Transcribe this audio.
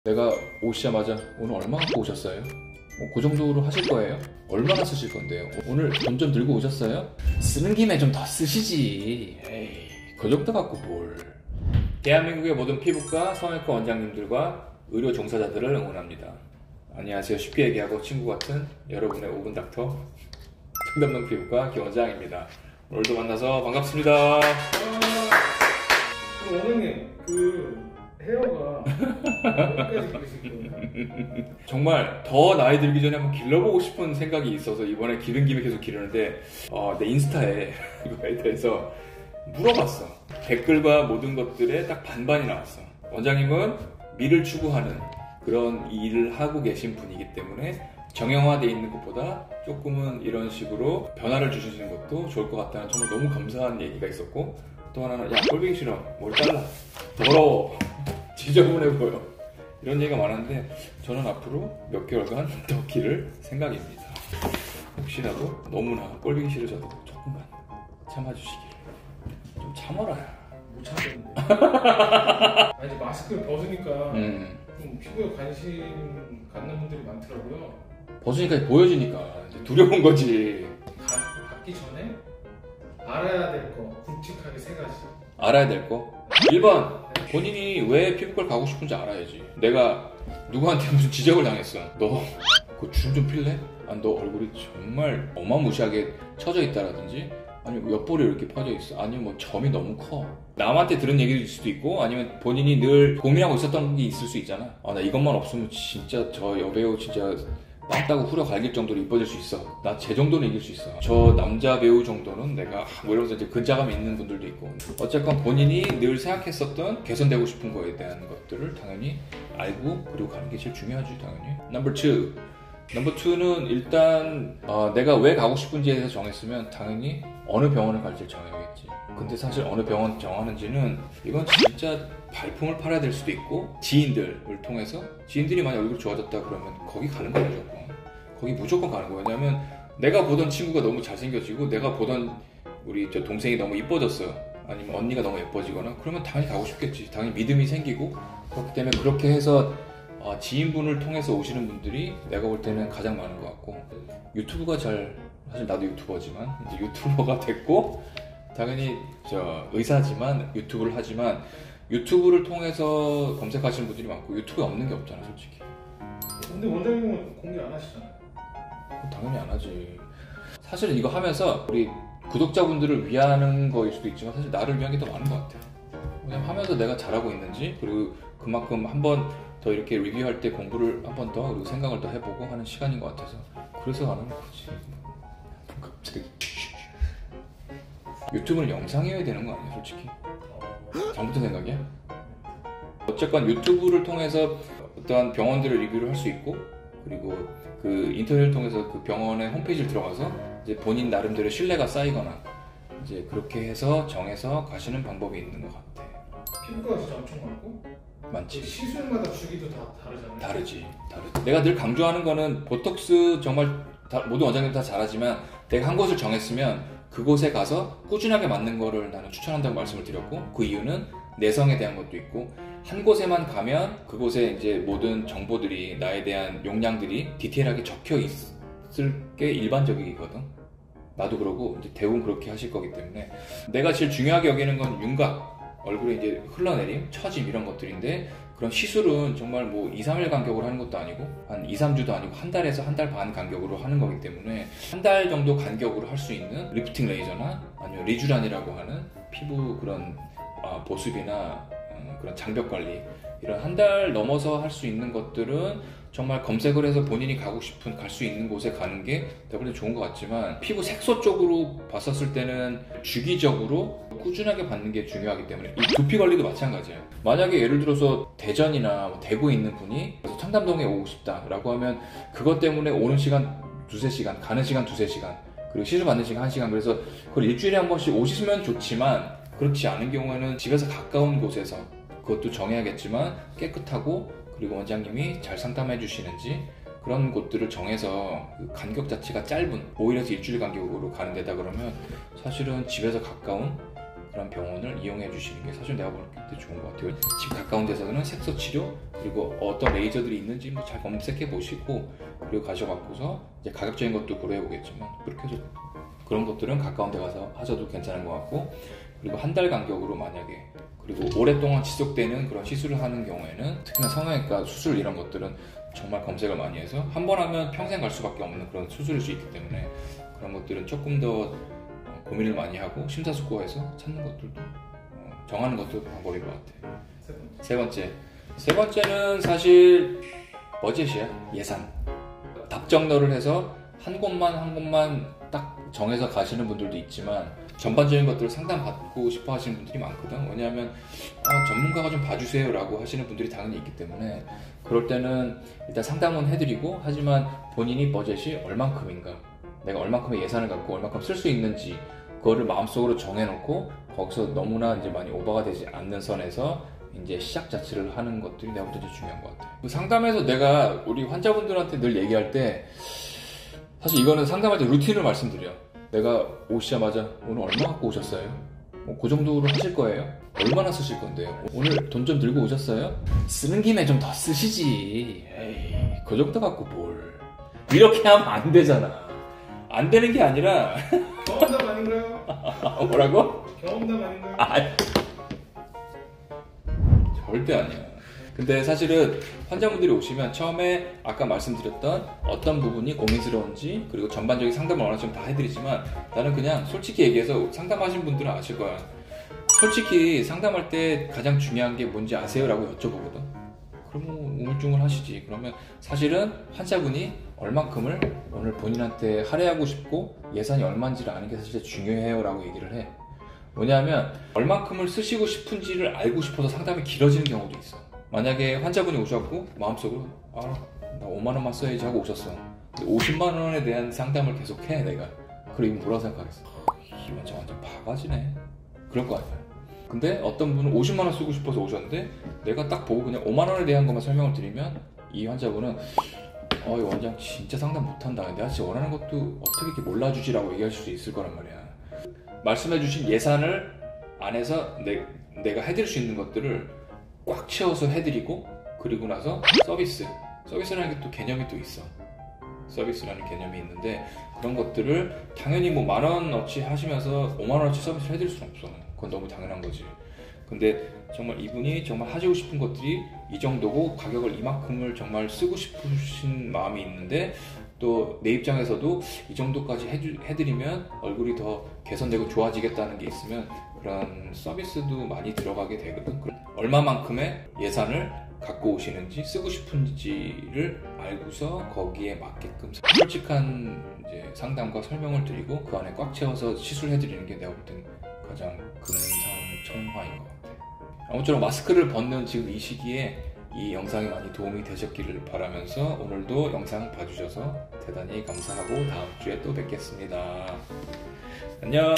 내가 오시자마자 오늘 얼마 갖고 오셨어요? 그 정도로 하실 거예요? 얼마나 쓰실 건데요? 오늘 돈 좀 들고 오셨어요? 쓰는 김에 좀 더 쓰시지. 에이, 그 정도 갖고 뭘. 대한민국의 모든 피부과, 성형외과 원장님들과 의료 종사자들을 응원합니다. 안녕하세요. 쉽게 얘기하고 친구 같은 여러분의 5분 닥터 청담동 피부과 김원장입니다. 오늘도 만나서 반갑습니다. 원장님, 헤어가 어디까지 기르실 거예요? 정말 더 나이 들기 전에 한번 길러보고 싶은 생각이 있어서 이번에 기른 김에 계속 기르는데 내 인스타에 이거에 대해서 물어봤어. 댓글과 모든 것들에 딱 반반이 나왔어. 원장님은 미를 추구하는 그런 일을 하고 계신 분이기 때문에 정형화되어 있는 것보다 조금은 이런 식으로 변화를 주시는 것도 좋을 것 같다는 정말 너무 감사한 얘기가 있었고, 또 하나는 야 꼴보기 싫어, 머리 잘라, 더러워, 지저분해 보여, 이런 얘기가 많았는데 저는 앞으로 몇 개월간 더 기를 생각입니다. 혹시라도 너무나 꼴보기 싫으셔도 조금만 참아주시길. 좀 참아라. 못 참겠는데. 아니, 마스크를 벗으니까 좀 피부에 관심 갖는 분들이 많더라고요. 벗으니까 보여지니까 이제 두려운 거지. 받기 전에 알아야 될 거 굵직하게 세 가지. 알아야 될 거 1번, 본인이 왜 피부과를 가고 싶은지 알아야지. 내가 누구한테 무슨 지적을 당했어. 너 그 줄 좀 필래? 너 얼굴이 정말 어마무시하게 처져 있다라든지, 아니면 옆볼이 이렇게 퍼져 있어, 아니면 뭐 점이 너무 커. 남한테 들은 얘기일 수도 있고, 아니면 본인이 늘 고민하고 있었던 게 있을 수 있잖아. 나 이것만 없으면 진짜 저 여배우 진짜 빵 따고 후려 갈길 정도로 이뻐질 수 있어. 나 제 정도는 이길 수 있어. 저 남자 배우 정도는 내가 뭐 이러면서 이제 근자감이 있는 분들도 있고. 어쨌건 본인이 늘 생각했었던 개선되고 싶은 거에 대한 것들을 당연히 알고 그리고 가는 게 제일 중요하지, 당연히. 넘버 2는 일단 내가 왜 가고 싶은지에 대해서 정했으면 당연히 어느 병원을 갈지 정해야겠지. 근데 사실 어느 병원 정하는지는 이건 진짜 발품을 팔아야 될 수도 있고, 지인들을 통해서, 지인들이 만약 얼굴이 좋아졌다 그러면 거기 가는 거야. 거기 무조건 가는 거야. 왜냐면 내가 보던 친구가 너무 잘생겨지고 내가 보던 우리 저 동생이 너무 이뻐졌어, 아니면 언니가 너무 예뻐지거나 그러면 당연히 가고 싶겠지. 당연히 믿음이 생기고. 그렇기 때문에 그렇게 해서 지인분을 통해서 오시는 분들이 내가 볼 때는 가장 많은 것 같고, 유튜브가 사실 나도 유튜버지만 이제 유튜버가 됐고, 당연히 의사지만 유튜브를 하지만 유튜브를 통해서 검색하시는 분들이 많고, 유튜브에 없는 게 없잖아, 솔직히. 근데 원장님은 공개 안 하시잖아요. 당연히 안 하지. 사실은 이거 하면서 우리 구독자분들을 위하는 거일 수도 있지만 사실 나를 위한 게 더 많은 것 같아. 왜냐면 하면서 내가 잘하고 있는지, 그리고 그만큼 한 번 더 이렇게 리뷰할 때 공부를 한 번 더, 그리고 생각을 더 해보고 하는 시간인 것 같아서 그래서 하는 거지. 갑자기 유튜브는 영상이어야 되는 거 아니야, 솔직히? 잘못된 생각이야? 어쨌건 유튜브를 통해서 어떠한 병원들을 리뷰를 할 수 있고, 그리고 그 인터넷을 통해서 그 병원의 홈페이지를 들어가서 이제 본인 나름대로 신뢰가 쌓이거나 이제 그렇게 해서 정해서 가시는 방법이 있는 것 같아. 피부과가 진짜 엄청 많고 많지. 시술마다 주기도 다 다르잖아요. 다르지. 내가 늘 강조하는 거는 보톡스 정말 모든 원장님들 다 잘하지만 내가 한 곳을 정했으면 그곳에 가서 꾸준하게 맞는 거를 나는 추천한다고 말씀을 드렸고, 그 이유는 내성에 대한 것도 있고, 한 곳에만 가면 그곳에 이제 모든 정보들이, 나에 대한 용량들이 디테일하게 적혀 있을 게 일반적이거든. 나도 그러고 이제 대부분 그렇게 하실 거기 때문에 내가 제일 중요하게 여기는 건 윤곽, 얼굴에 이제 흘러내림, 처짐 이런 것들인데, 그런 시술은 정말 뭐 2, 3일 간격으로 하는 것도 아니고 한 2, 3주도 아니고 한 달에서 한 달 반 간격으로 하는 거기 때문에 한 달 정도 간격으로 할 수 있는 리프팅 레이저나 아니면 리쥬란이라고 하는 피부 그런 보습이나 그런 장벽 관리, 이런 한 달 넘어서 할 수 있는 것들은 정말 검색을 해서 본인이 가고 싶은, 갈 수 있는 곳에 가는 게 대부분 좋은 것 같지만, 피부 색소 쪽으로 봤었을 때는 주기적으로 꾸준하게 받는 게 중요하기 때문에, 이 두피 관리도 마찬가지예요. 만약에 예를 들어서 대전이나 대구에 있는 분이 청담동에 오고 싶다라고 하면 그것 때문에 오는 시간 2-3시간, 가는 시간 2-3시간, 그리고 시술 받는 시간 1시간, 그래서 그걸 일주일에 한 번씩 오시면 좋지만, 그렇지 않은 경우에는 집에서 가까운 곳에서, 그것도 정해야겠지만 깨끗하고, 그리고 원장님이 잘 상담해 주시는지 그런 곳들을 정해서 그 간격 자체가 짧은 5일에서 일주일 간격으로 가는 데다 그러면 사실은 집에서 가까운 그런 병원을 이용해 주시는 게 사실 내가 볼 때 좋은 것 같아요. 집 가까운 데서는 색소 치료 그리고 어떤 레이저들이 있는지 뭐 잘 검색해 보시고 그리고 가셔갖고서 이제 가격적인 것도 고려해 보겠지만 그렇게 해서 그런 것들은 가까운 데 가서 하셔도 괜찮은 것 같고, 그리고 한 달 간격으로 만약에 그리고 오랫동안 지속되는 그런 시술을 하는 경우에는 특히나 성형외과 수술 이런 것들은 정말 검색을 많이 해서 한 번 하면 평생 갈 수밖에 없는 그런 수술일 수 있기 때문에 그런 것들은 조금 더 고민을 많이 하고 심사숙고해서 찾는 것들도 정하는 것도 방법인 것 같아요. 세 번째는 사실 버젯이야. 예산. 답정너를 해서 한 곳만 딱 정해서 가시는 분들도 있지만 전반적인 것들을 상담받고 싶어 하시는 분들이 많거든. 왜냐하면 전문가가 좀 봐주세요 라고 하시는 분들이 당연히 있기 때문에 그럴 때는 일단 상담은 해드리고, 하지만 본인이 버젯이 얼만큼인가, 내가 얼만큼의 예산을 갖고 얼만큼 쓸 수 있는지 그거를 마음속으로 정해놓고 거기서 너무나 이제 많이 오버가 되지 않는 선에서 이제 시작 자체를 하는 것들이 내가 볼 때 중요한 것 같아. 그 상담에서 내가 우리 환자분들한테 늘 얘기할 때 사실 이거는 상담할 때 루틴을 말씀드려. 내가 오시자마자 오늘 얼마 갖고 오셨어요? 그 정도로 하실 거예요? 얼마나 쓰실 건데요? 오늘 돈 좀 들고 오셨어요? 쓰는 김에 좀 더 쓰시지. 에이, 그 정도 갖고 뭘. 이렇게 하면 안 되잖아. 안 되는 게 아니라 경험담 아닌가요? 뭐라고? 경험담 아닌가요? 절대 아니야. 근데 사실은 환자분들이 오시면 처음에 아까 말씀드렸던 어떤 부분이 고민스러운지 그리고 전반적인 상담을 원하시면 다 해드리지만 나는 그냥 솔직히 얘기해서 상담하신 분들은 아실 거야. 솔직히 상담할 때 가장 중요한 게 뭔지 아세요? 라고 여쭤보거든. 그러면 우물쭈물 하시지. 그러면 사실은 환자분이 얼만큼을 오늘 본인한테 할애하고 싶고 예산이 얼마인지를 아는 게 사실 중요해요 라고 얘기를 해. 뭐냐면 얼만큼을 쓰시고 싶은지를 알고 싶어서 상담이 길어지는 경우도 있어. 만약에 환자분이 오셔갖고 마음속으로 나 5만원만 써야지 하고 오셨어. 근데 50만원에 대한 상담을 계속해 내가. 그럼 이건 뭐라고 생각하겠어? 이 환자 완전 바가지네. 그럴 거 아니야. 근데 어떤 분은 50만원 쓰고 싶어서 오셨는데 내가 딱 보고 그냥 5만원에 대한 것만 설명을 드리면 이 환자분은 이 원장 진짜 상담 못한다. 내가 진짜 원하는 것도 어떻게 이렇게 몰라주지라고 얘기할 수도 있을 거란 말이야. 말씀해주신 예산을 안에서 내가 해드릴 수 있는 것들을 꽉 채워서 해드리고, 그리고 나서 서비스라는 게 또 개념이 또 있어. 서비스라는 개념이 있는데 그런 것들을 당연히 뭐 10,000원어치 하시면서 5만원어치 서비스를 해드릴 수는 없어. 그건 너무 당연한 거지. 근데 정말 이분이 정말 하시고 싶은 것들이 이 정도고 가격을 이만큼을 정말 쓰고 싶으신 마음이 있는데 또 내 입장에서도 이 정도까지 해드리면 얼굴이 더 개선되고 좋아지겠다는 게 있으면 그런 서비스도 많이 들어가게 되거든. 얼마만큼의 예산을 갖고 오시는지 쓰고 싶은지를 알고서 거기에 맞게끔 솔직한 이제 상담과 설명을 드리고 그 안에 꽉 채워서 시술해드리는 게 내가 볼 때는 가장 근상천화인 것 같아. 아무쪼록 마스크를 벗는 지금 이 시기에 이 영상이 많이 도움이 되셨기를 바라면서 오늘도 영상 봐주셔서 대단히 감사하고 다음 주에 또 뵙겠습니다. 안녕.